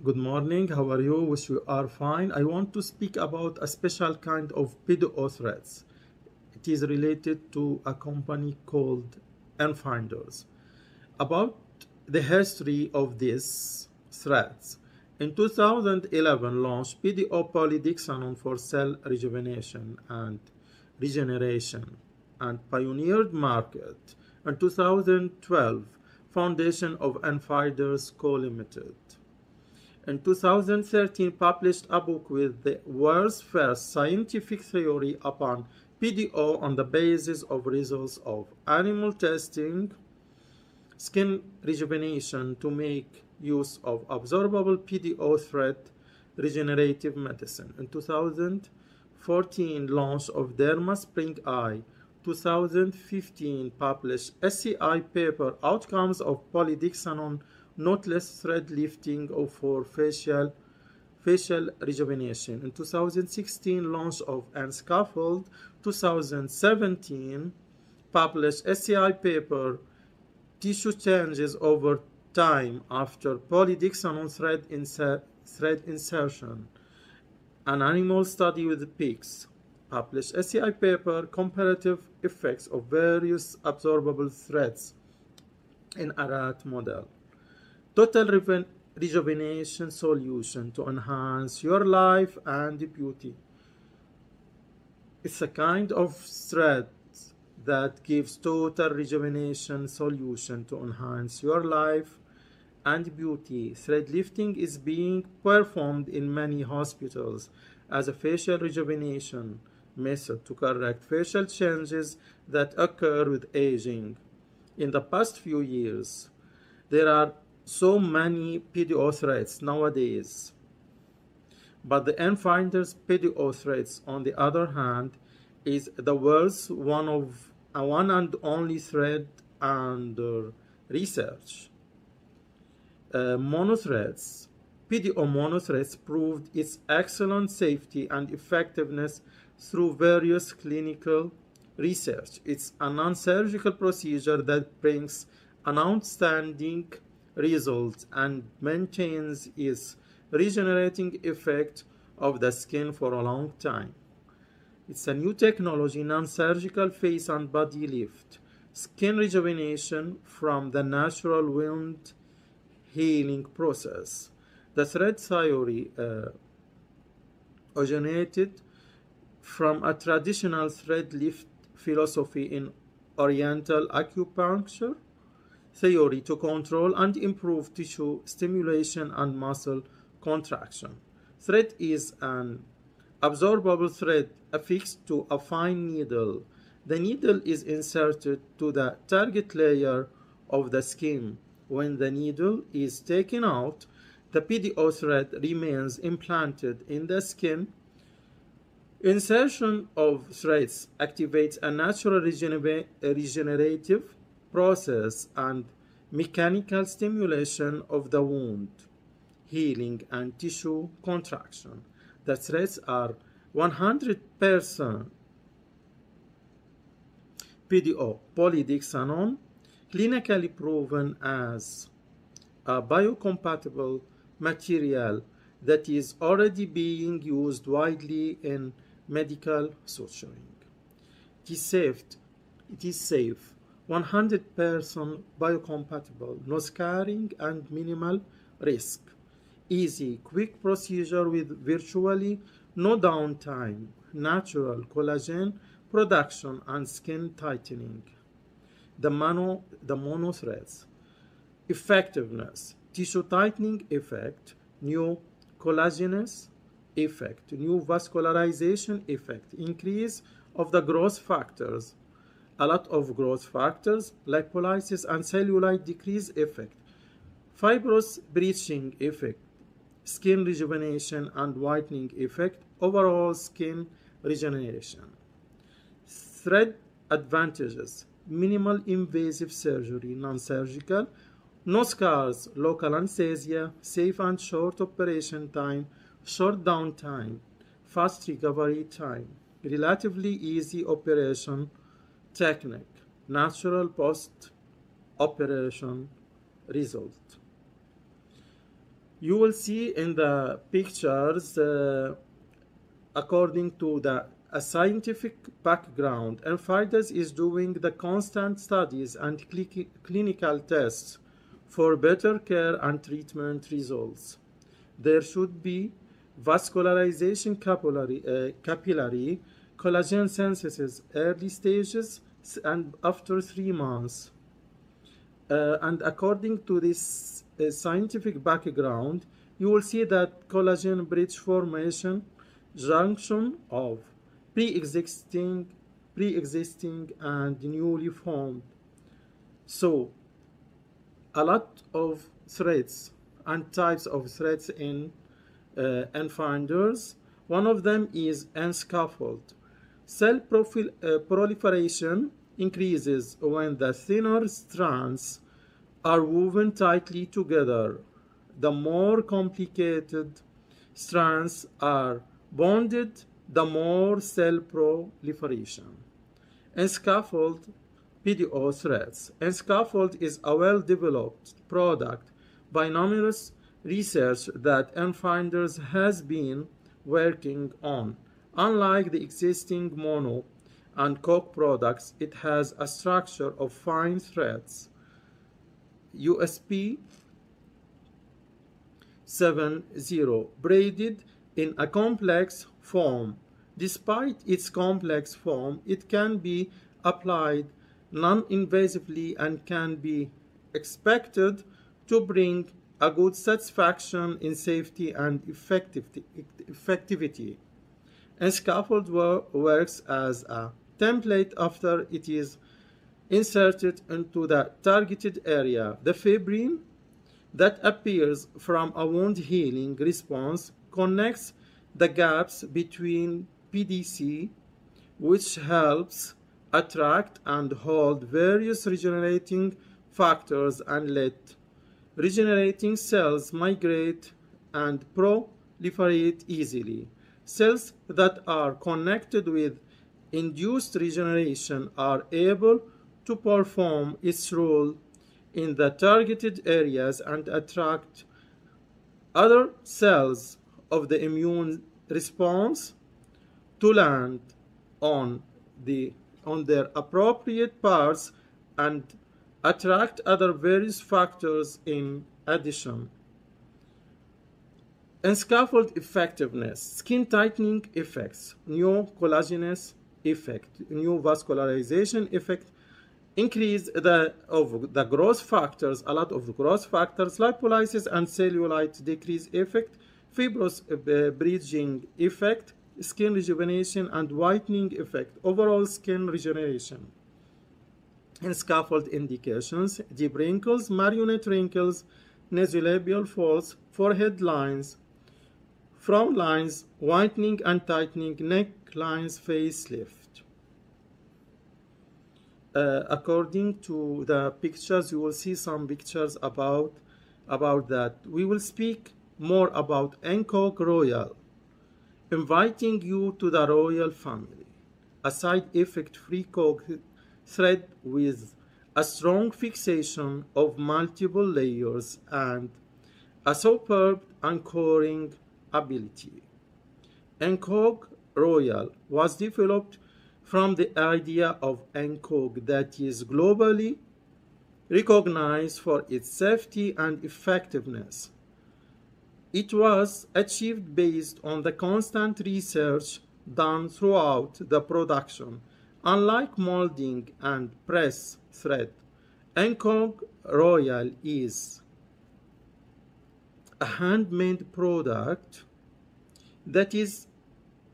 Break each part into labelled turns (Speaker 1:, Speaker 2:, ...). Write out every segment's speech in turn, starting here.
Speaker 1: Good morning, how are you? Wish you are fine. I want to speak about a special kind of PDO threats. It is related to a company called Enfinders. About the history of these threats. In 2011, launched PDO polydexanon for cell rejuvenation and regeneration and pioneered market. In 2012, foundation of Enfinders Co. Limited. In 2013, published a book with the world's first scientific theory upon PDO on the basis of results of animal testing, skin rejuvenation to make use of absorbable PDO threat regenerative medicine. In 2014, launch of Derma Spring Eye. 2015, published SCI paper outcomes of polydexanon knotless thread lifting for facial rejuvenation. In 2016, launch of N scaffold. 2017, published SCI paper tissue changes over time after polydexanon thread insertion. An animal study with pigs. Published SCI paper comparative effects of various absorbable threads in a rat model. Total rejuvenation solution to enhance your life and beauty. It's a kind of thread that gives total rejuvenation solution to enhance your life and beauty. Thread lifting is being performed in many hospitals as a facial rejuvenation method to correct facial changes that occur with aging. In the past few years, there are so many PDO threats nowadays. But the Enfinders PDO threats, on the other hand, is the world's one and only thread under research. Monothreads. PDO monothreads proved its excellent safety and effectiveness through various clinical research. It's a non-surgical procedure that brings an outstanding result and maintains its regenerating effect of the skin for a long time. It's a new technology, non-surgical face and body lift, skin rejuvenation from the natural wound healing process. The thread theory originated from a traditional thread lift philosophy in Oriental acupuncture theory to control and improve tissue stimulation and muscle contraction. Thread is an absorbable thread affixed to a fine needle. The needle is inserted to the target layer of the skin. When the needle is taken out, the PDO thread remains implanted in the skin. Insertion of threads activates a natural regenerative process and mechanical stimulation of the wound, healing, and tissue contraction. The threads are 100% PDO, polydexanon, clinically proven as a biocompatible material that is already being used widely in medical suturing. It is safe, 100% biocompatible, no scarring and minimal risk. Easy, quick procedure with virtually no downtime, natural collagen production and skin tightening. The mono threads. Effectiveness, tissue tightening effect, new collagenous effect, new vascularization effect, increase of the growth factors, a lot of growth factors, lipolysis and cellulite decrease effect, fibrous breaching effect, skin rejuvenation and whitening effect, overall skin regeneration. Thread advantages, minimal invasive surgery, non-surgical, no scars, local anesthesia, safe and short operation time, short downtime, fast recovery time, relatively easy operation technique, natural post-operation result. You will see in the pictures, according to a scientific background, and Fides is doing the constant studies and clinical tests for better care and treatment results. There should be vascularization capillary collagen synthesis early stages and after 3 months. And according to this scientific background, you will see that collagen bridge formation junction of pre-existing and newly formed. So a lot of threads and types of threads in N-finders. One of them is N-scaffold. Cell proliferation increases when the thinner strands are woven tightly together. The more complicated strands are bonded, the more cell proliferation. N-scaffold PDO threads. N-scaffold is a well-developed product by numerous research that N-finders has been working on. Unlike the existing mono and coke products, it has a structure of fine threads. USP 70 braided in a complex form. Despite its complex form, it can be applied non-invasively and can be expected to bring a good satisfaction in safety and effectivity. And scaffold works as a template after it is inserted into the targeted area. The fibrin that appears from a wound healing response connects the gaps between PDC, which helps attract and hold various regenerating factors and let regenerating cells migrate and proliferate easily. Cells that are connected with induced regeneration are able to perform its role in the targeted areas and attract other cells of the immune response to land on their appropriate parts and attract other various factors in addition. And scaffold effectiveness, skin tightening effects, new collagenous effect, new vascularization effect, increase of the growth factors, a lot of the growth factors, lipolysis and cellulite decrease effect, fibrous bridging effect, skin rejuvenation and whitening effect, overall skin regeneration. And scaffold indications, deep wrinkles, marionette wrinkles, nasolabial folds, forehead lines, frown lines, whitening and tightening, neck lines, facelift. According to the pictures, you will see some pictures about that. We will speak more about NCOG Royal, inviting you to the Royal family, a side effect-free coke thread with a strong fixation of multiple layers and a superb anchoring ability. NCOG Royal was developed from the idea of NCOG that is globally recognized for its safety and effectiveness. It was achieved based on the constant research done throughout the production. Unlike molding and press thread, NCOG Royal is a handmade product that is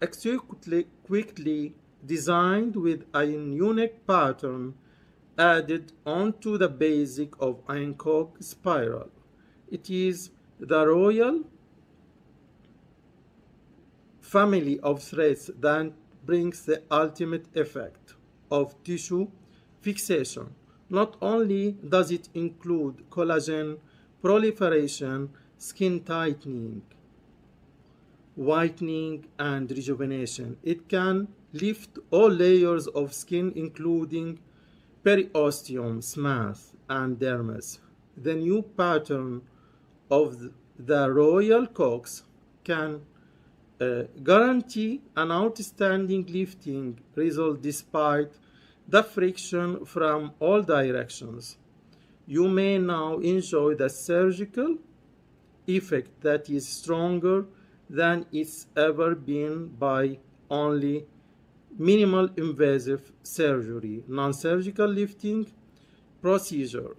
Speaker 1: exquisitely quickly designed with a unique pattern added onto the basic of NCOG spiral. It is the Royal family of threads that brings the ultimate effect of tissue fixation. Not only does it include collagen proliferation, skin tightening, whitening, and rejuvenation, it can lift all layers of skin, including periosteum, smooth, and dermis. The new pattern of the Royal Cox can guarantee an outstanding lifting result despite the friction from all directions. You may now enjoy the surgical effect that is stronger than it's ever been by only minimal invasive surgery, non-surgical lifting procedure.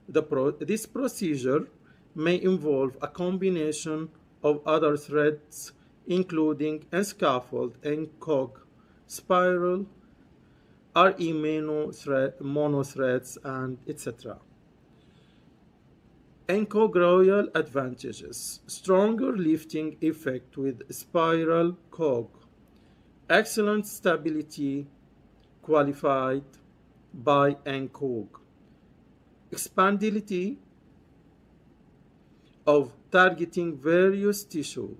Speaker 1: This procedure may involve a combination of other threads, including a scaffold, NCOG, spiral, RE monothreads, and etc. NCOG Royal advantages: stronger lifting effect with spiral COG, excellent stability qualified by NCOG, expandability of targeting various tissue.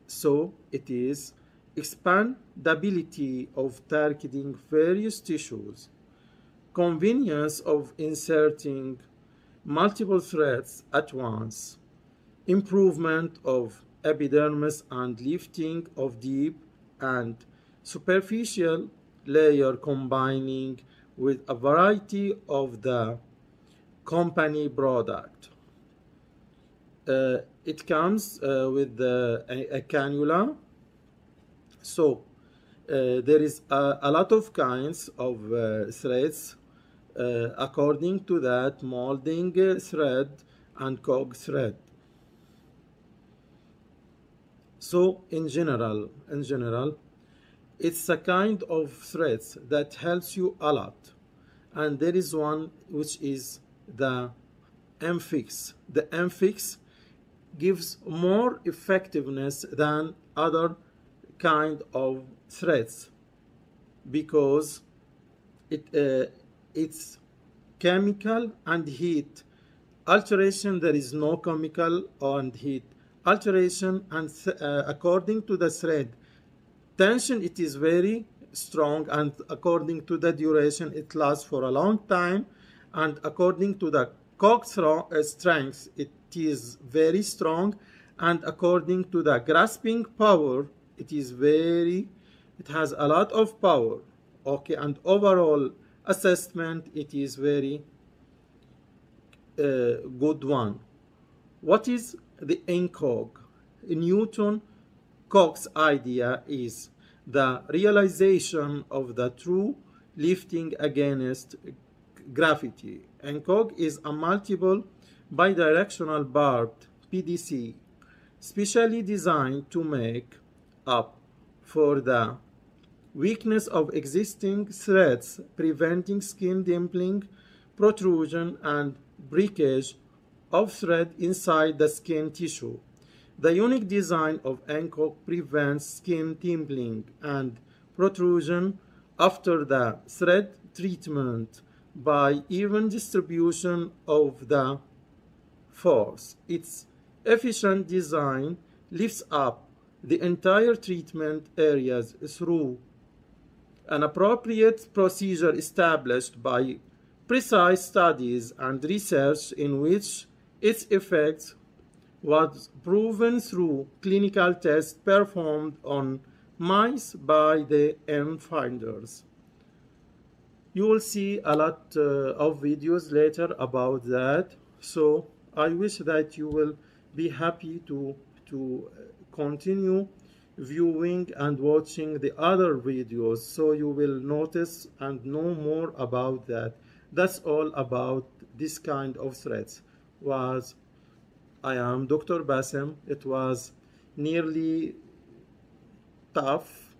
Speaker 1: So it is expandability of targeting various tissues, convenience of inserting multiple threads at once, improvement of epidermis and lifting of deep and superficial layer combining with a variety of the company product. It comes with a cannula. So there is a lot of kinds of threads according to that: molding thread and COG thread. So in general, it's a kind of threads that helps you a lot. And there is one which is the M-Fix. The M-Fix gives more effectiveness than other kind of threads because it's chemical and heat alteration. There is no chemical and heat alteration, and according to the thread tension, it is very strong, and according to the duration, it lasts for a long time, and according to the COG strength, it is very strong, and according to the grasping power, it has a lot of power. Okay, and overall assessment, it is very good one. What is the NCOG? Newton Cox idea is the realization of the true lifting against gravity. NCOG is a multiple bidirectional barbed PDC specially designed to make up for the weakness of existing threads, preventing skin dimpling, protrusion, and breakage of thread inside the skin tissue. The unique design of NCOG prevents skin dimpling and protrusion after the thread treatment by even distribution of the force. Its efficient design lifts up the entire treatment areas through an appropriate procedure established by precise studies and research in which its effect was proven through clinical tests performed on mice by the M-Finders. You will see a lot of videos later about that, so I wish that you will be happy to continue viewing and watching the other videos, so you will notice and know more about that. That's all about this kind of threads. I am Dr. Bassem. It was nearly tough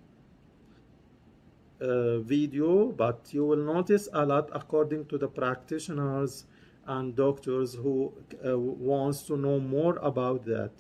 Speaker 1: video, but you will notice a lot according to the practitioners and doctors who wants to know more about that.